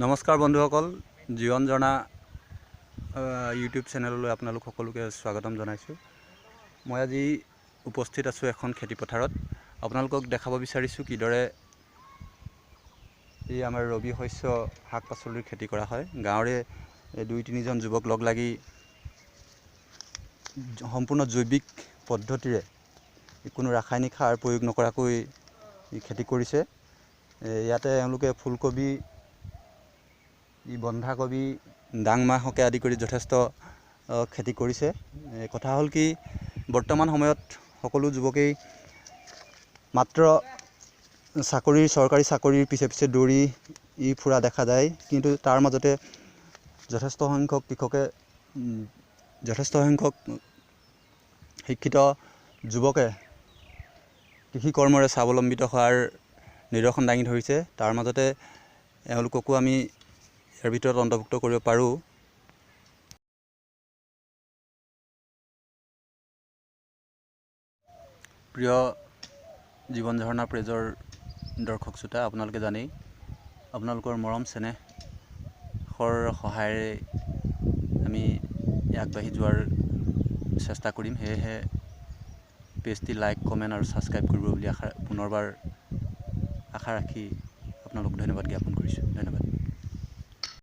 নমস্কাৰ বন্ধুসকল, জীৱন জনা ইউটিউব চেনেললৈ আপোনালোক সকলোকে স্বাগতম জনাইছোঁ। মই আজি উপস্থিত আছোঁ এখন খেতি পথাৰত। আপোনালোকক দেখাব বিচাৰিছোঁ কিদৰে এই আমাৰ ৰবি শস্য শাক পাচলিৰ খেতি কৰা হয়। গাঁৱৰে 2-3জন যুৱক লগ লাগি সম্পূৰ্ণ জৈৱিক পদ্ধতিৰে কোনো ৰাসায়নিক সাৰ প্ৰয়োগ নকৰাকৈ খেতি কৰিছে। ইয়াতে এওঁলোকে ফুলকবি, বন্ধাকবি, ডাংমাহকে আদি কৰি যথেষ্ট খেতি কৰিছে। কথা হ'ল কি, বৰ্তমান সময়ত সকলো যুৱকেই মাত্ৰ চৰকাৰী চাকৰিৰ পিছে দৌৰি ফুৰা দেখা যায়, কিন্তু তাৰ মাজতে যথেষ্ট সংখ্যক শিক্ষিত যুৱকে কৃষি কৰ্মৰে স্বাৱলম্বিত হোৱাৰ নিদৰ্শন দাঙি ধৰিছে। তাৰ মাজতে এওঁলোককো আমি ইয়াৰ ভিতৰত অন্তৰ্ভুক্ত কৰিব পাৰোঁ। প্ৰিয় জীৱন ঝৰ্ণা পেজৰ দৰ্শক শ্ৰোতা, আপোনালোকে জানেই আপোনালোকৰ মৰম চেনেহৰ সহায়েৰে আমি আগবাঢ়ি যোৱাৰ চেষ্টা কৰিম। সেয়েহে পেজটি লাইক, কমেণ্ট আৰু ছাবস্ক্ৰাইব কৰিব বুলি পুনৰবাৰ আশা ৰাখি আপোনালোক ধন্যবাদ জ্ঞাপন কৰিছোঁ। ধন্যবাদ।